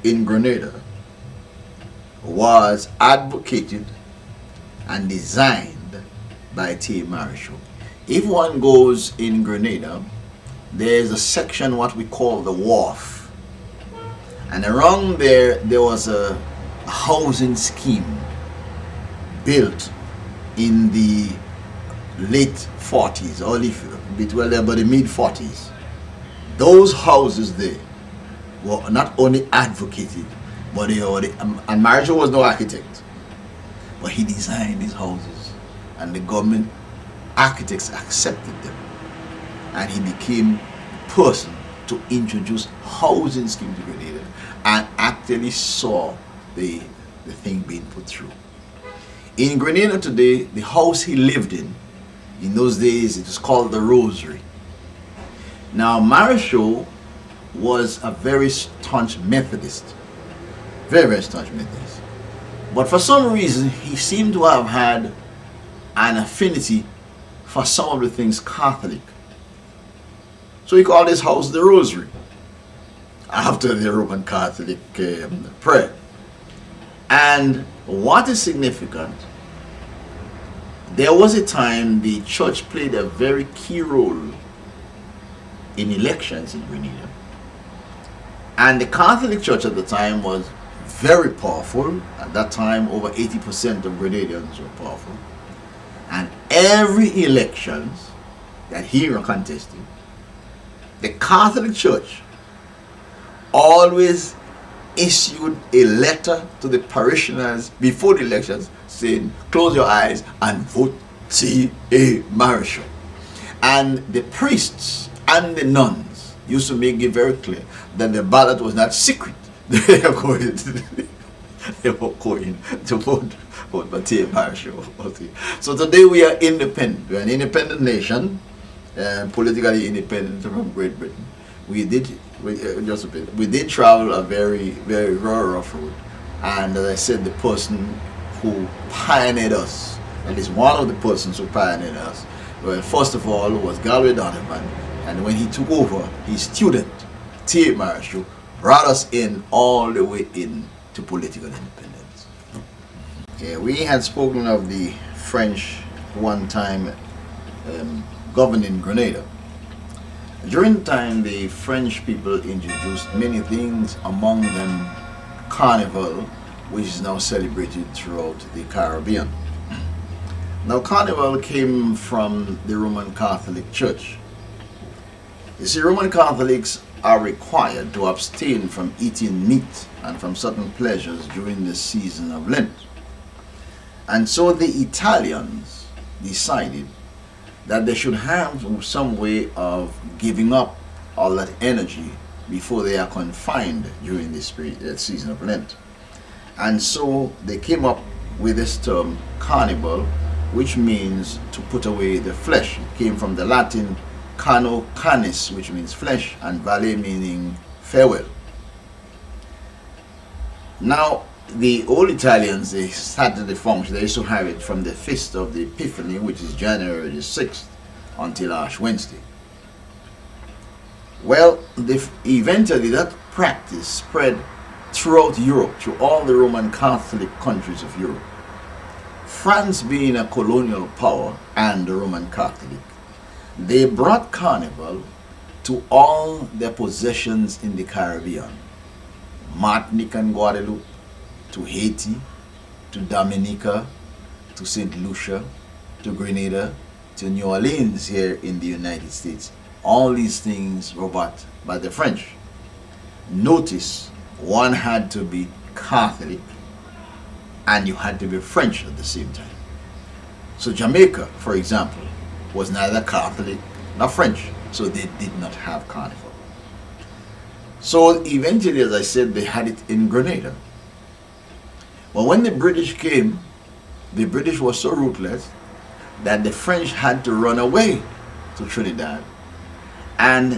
in Grenada was advocated and designed by T. Marryshow. If one goes in Grenada, there's a section what we call the wharf, and around there was a housing scheme built in the late 40s, early between about the mid 40s. Those houses there were not only advocated, but they already, and Marryshow was no architect, but he designed these houses, and the government architects accepted them, and he became the person to introduce housing scheme to Grenada and actually saw the thing being put through. In Grenada today, the house he lived in those days, it was called the Rosary. Now, Marryshow was a very staunch Methodist, very staunch Methodist. But for some reason, he seemed to have had an affinity for some of the things Catholic. So he called his house the Rosary, after the Roman Catholic prayer. And what is significant, there was a time the church played a very key role in elections in Grenada. And the Catholic Church at the time was very powerful. At that time, over 80% of Grenadians were powerful. And every elections that he contested, the Catholic Church always issued a letter to the parishioners before the elections saying, close your eyes and vote T.A. Marryshow. And the priests and the nuns used to make it very clear that the ballot was not secret. They were going to vote for T.A. Marryshow. So today we are independent. We are an independent nation, politically independent from Great Britain. We did travel a very rough road, and as I said, the person who pioneered us, at least one of the persons who pioneered us, well, first of all was Donovan, and when he took over, his student T.A. Marryshow brought us in all the way in to political independence. Yeah, we had spoken of the French one time governing Grenada. During the time, the French people introduced many things, among them Carnival, which is now celebrated throughout the Caribbean. Now, Carnival came from the Roman Catholic Church. You see, Roman Catholics are required to abstain from eating meat and from certain pleasures during the season of Lent. And so the Italians decided that they should have some way of giving up all that energy before they are confined during this season of Lent. And so they came up with this term Carnival, which means to put away the flesh. It came from the Latin cano canis, which means flesh, and valle meaning farewell. Now, the old Italians, they started the function, they used to have it from the feast of the Epiphany, which is January the 6th, until Ash Wednesday. Well, eventually that practice spread throughout Europe, through all the Roman Catholic countries of Europe. France being a colonial power and the Roman Catholic, they brought Carnival to all their possessions in the Caribbean, Martinique and Guadeloupe, to Haiti, to Dominica, to St. Lucia, to Grenada, to New Orleans here in the United States. All these things were bought by the French. Notice, one had to be Catholic and you had to be French at the same time. So Jamaica, for example, was neither Catholic nor French, so they did not have Carnival. So eventually, as I said, they had it in Grenada. But when the British came, the British were so ruthless that the French had to run away to Trinidad. And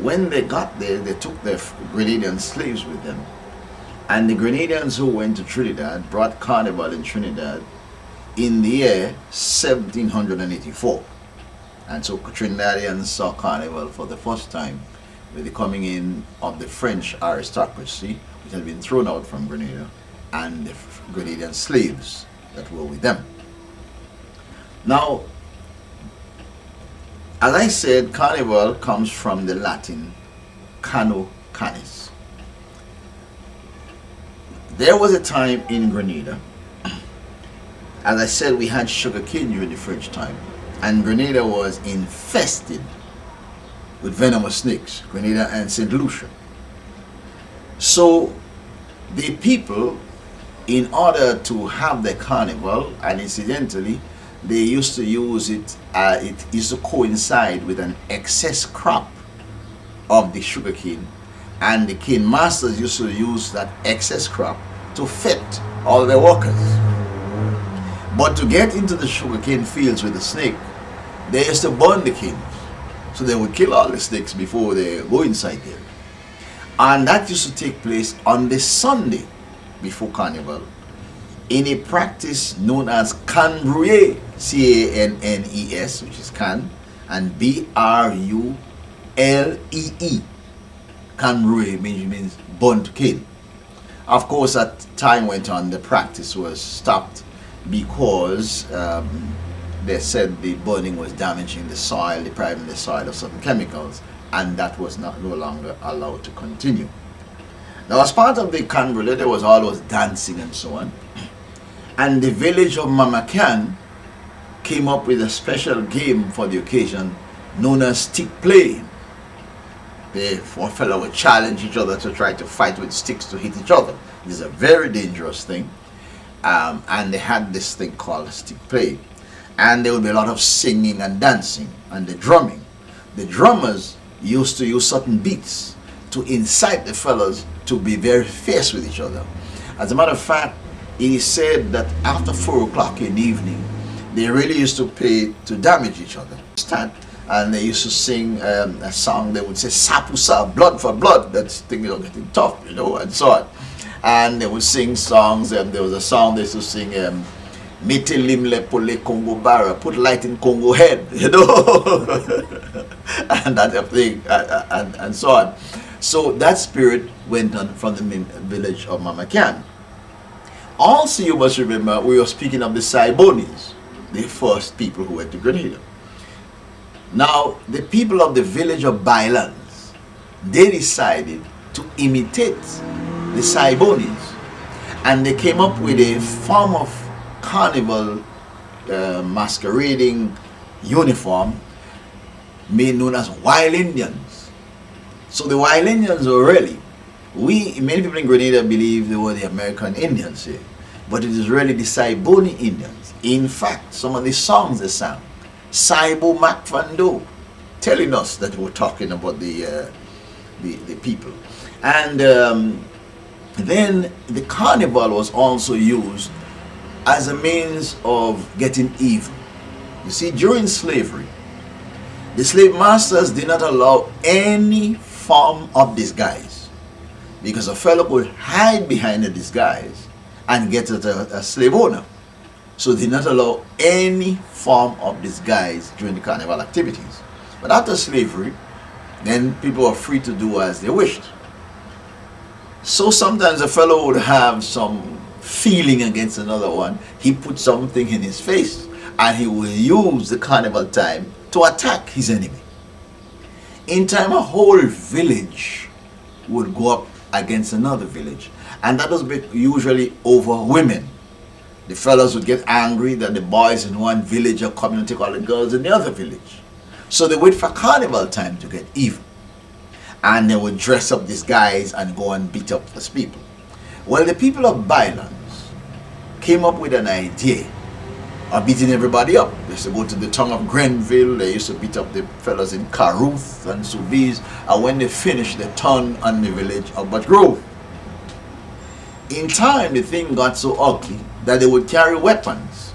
when they got there, they took their Grenadian slaves with them. And the Grenadians who went to Trinidad brought Carnival in Trinidad in the year 1784. And so Trinidadians saw Carnival for the first time with the coming in of the French aristocracy, which had been thrown out from Grenada, and the Grenadian slaves that were with them. Now, as I said, Carnival comes from the Latin cano canis. There was a time in Grenada, as I said, we had sugar cane during the French time, and Grenada was infested with venomous snakes, Grenada and St. Lucia. So the people, in order to have the carnival, and incidentally, they used to use it, it used to coincide with an excess crop of the sugar cane, and the cane masters used to use that excess crop to feed all their workers. But to get into the sugar cane fields with the snake, they used to burn the canes. So they would kill all the snakes before they go inside there. And that used to take place on the Sunday before Carnival, in a practice known as canbrouiller, C-A-N-N-E-S, which is can, and B-R-U-L-E-E. Canbrouiller means burnt cane. Of course, as time went on, the practice was stopped because they said the burning was damaging the soil, depriving the soil of certain chemicals, and that was no longer allowed to continue. Now, as part of the canbrouiller, there was always dancing and so on. And the village of Mama Can came up with a special game for the occasion known as stick play. The four fellows would challenge each other to try to fight with sticks to hit each other. This is a very dangerous thing. And they had this thing called stick play. And there would be a lot of singing and dancing and the drumming. The drummers used to use certain beats to incite the fellows to be very fierce with each other. As a matter of fact, it is said that after 4 o'clock in the evening, they really used to play to damage each other. And they used to sing a song. They would say "Sapusa," blood for blood. That's things are getting tough, and so on. And they would sing songs. And there was a song they used to sing. Mete limle pole Congo bara, put light in Congo head, and that thing, and so on. So that spirit went on from the village of Mama Can. Also, you must remember, we were speaking of the Saibonis, the first people who went to Grenada. Now, the people of the village of Bylands, they decided to imitate the Saibonis, and they came up with a form of carnival masquerading uniform known as Wild Indians. So the Wild Indians were really, many people in Grenada believe they were the American Indians here, but it is really the Saiboni Indians. In fact, some of the songs they sang, Saibo Macfando, telling us that we're talking about the people. And then the carnival was also used as a means of getting even. You see, during slavery, the slave masters did not allow any form of disguise, because a fellow could hide behind a disguise and get at a slave owner. So they did not allow any form of disguise during the carnival activities. But after slavery, then people were free to do as they wished. So sometimes a fellow would have some feeling against another one. He put something in his face, and he will use the carnival time to attack his enemy. In time, a whole village would go up against another village, and that was usually over women. The fellows would get angry that the boys in one village are coming to take all the girls in the other village. So they wait for carnival time to get even, and they would dress up these guys and go and beat up those people. Well, the people of Bylands came up with an idea of beating everybody up. They used to go to the town of Grenville. They used to beat up the fellas in Caruth and Soubise, and when they finished, they turned on the village of Butt Grove. In time, the thing got so ugly that they would carry weapons,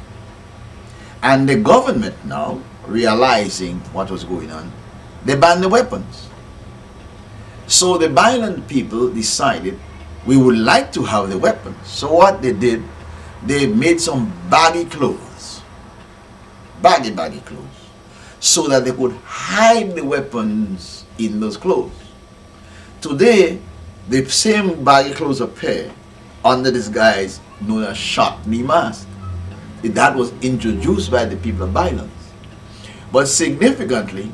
and the government, now realizing what was going on, they banned the weapons. So the Byland people decided, we would like to have the weapons. So what they did, they made some baggy clothes, baggy clothes, so that they could hide the weapons in those clothes. Today, the same baggy clothes appear under this guise known as short-knee mask. That was introduced by the people of violence. But significantly,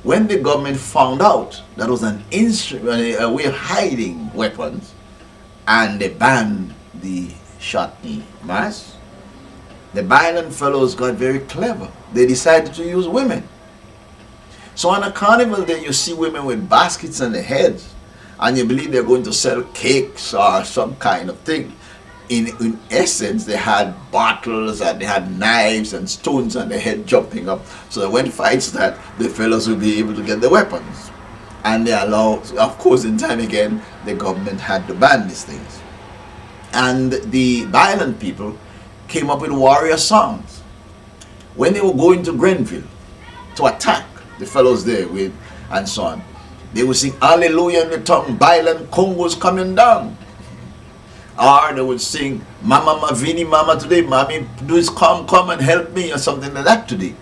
when the government found out that was an a way of hiding weapons, and they banned the short-knee mask, the violent fellows got very clever. They decided to use women. So on a carnival day, you see women with baskets on their heads, and you believe they're going to sell cakes or some kind of thing. In essence, they had bottles and they had knives and stones on their head jumping up. So that when fights start, the fellows will be able to get the weapons. And they allow, of course, in time again, the government had to ban these things. And the violent people came up with warrior songs. When they were going to Grenville to attack the fellows there with and so on, they would sing Hallelujah in the tongue, violent Congo's coming down. Or they would sing Mama Mavini Mama today, Mommy please come and help me, or something like that today.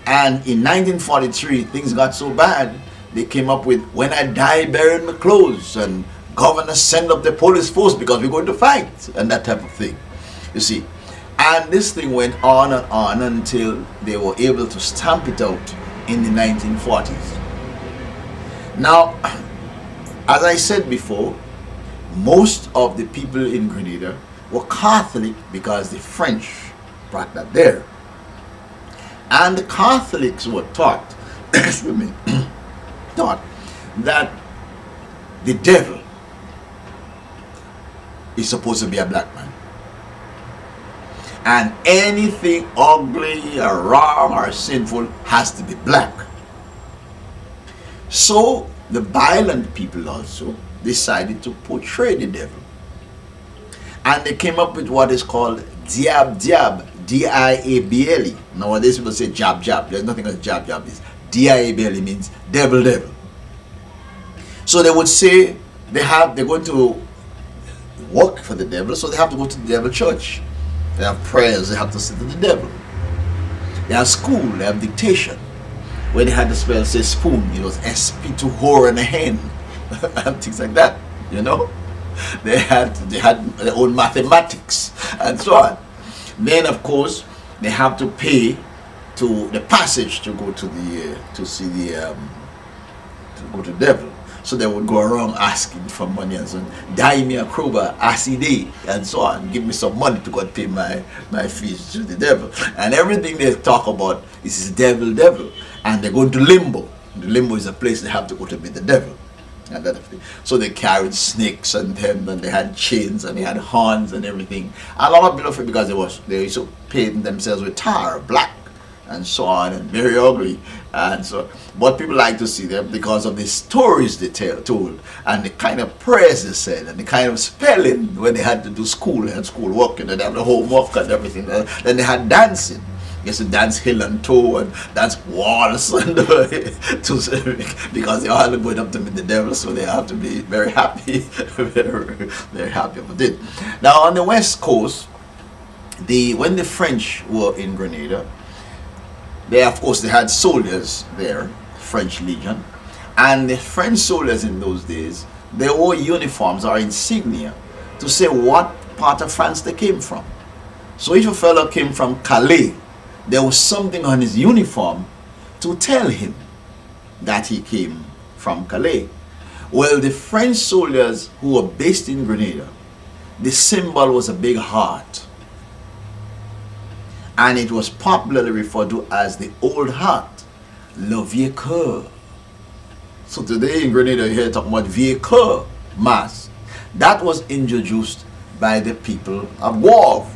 And in 1943 things got so bad, they came up with When I Die Bury My Clothes, and Governor send up the police force because we're going to fight, and that type of thing. You see. And this thing went on and on until they were able to stamp it out in the 1940s. Now, as I said before, most of the people in Grenada were Catholic because the French brought that there. And the Catholics were taught, excuse me, taught that the devil is supposed to be a black man. And anything ugly or wrong or sinful has to be black. So the violent people also decided to portray the devil. And they came up with what is called Diab Diab, D-I-A-B-L-E. Nowadays people say jab jab. There's nothing as jab jab. Is D-I-A-B-L-E means devil devil. So they would say they're going to work for the devil, so they have to go to the devil church. They have prayers, they have to sit to the devil. They have school, they have dictation. When they had the spell say spoon, it was SP to whore and a hen. And things like that, you know. They had their own mathematics and so on. Then of course they have to pay to the passage to go to the to go to the devil. So they would go around asking for money and so on. Die me a crowbar, acid and so on. Give me some money to go and pay my fees to the devil. And everything they talk about is devil, devil. And they go to limbo. The limbo is a place they have to go to meet the devil. And that thing. So they carried snakes and them, and they had chains and they had horns and everything. A lot of people feel because they used to paint themselves with tar, black, and so on, and very ugly. And so, but people like to see them because of the stories they told, and the kind of prayers they said, and the kind of spelling when they had to do school, they had school work, and they had the homework and everything. Then they had dancing. Used to dance heel and toe and dance waltz and because they are all going up to meet the devil, so they have to be very happy, very happy about it. Now on the west coast, when the French were in Grenada, they had soldiers there, French Legion, and the French soldiers in those days, they wore uniforms or insignia to say what part of France they came from. So if a fellow came from Calais, there was something on his uniform to tell him that he came from Calais. Well, the French soldiers who were based in Grenada, the symbol was a big heart. And it was popularly referred to as the Old Heart, Le Vieux Coeur. So today in Grenada, you hear talking about Vieux Coeur Mass. That was introduced by the people of Wavre.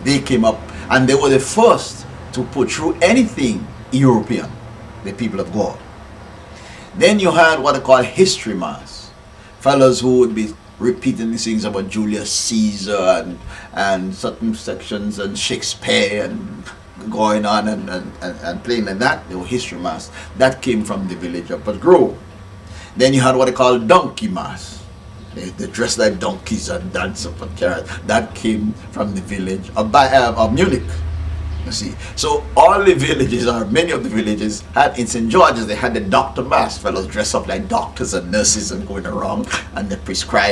They came up and they were the first to put through anything European, the people of God. Then you had what they call history mass. Fellows who would be repeating these things about Julius Caesar and certain sections and Shakespeare and going on and playing like that. They were history mass. That came from the village of Grove. Then you had what they call donkey mass. They dressed like donkeys and dance up and carrot. That came from the village of Munich. You see, so all the villages, or many of the villages, had in St. George's, they had the doctor mass, fellows dress up like doctors and nurses and going around, and they prescribe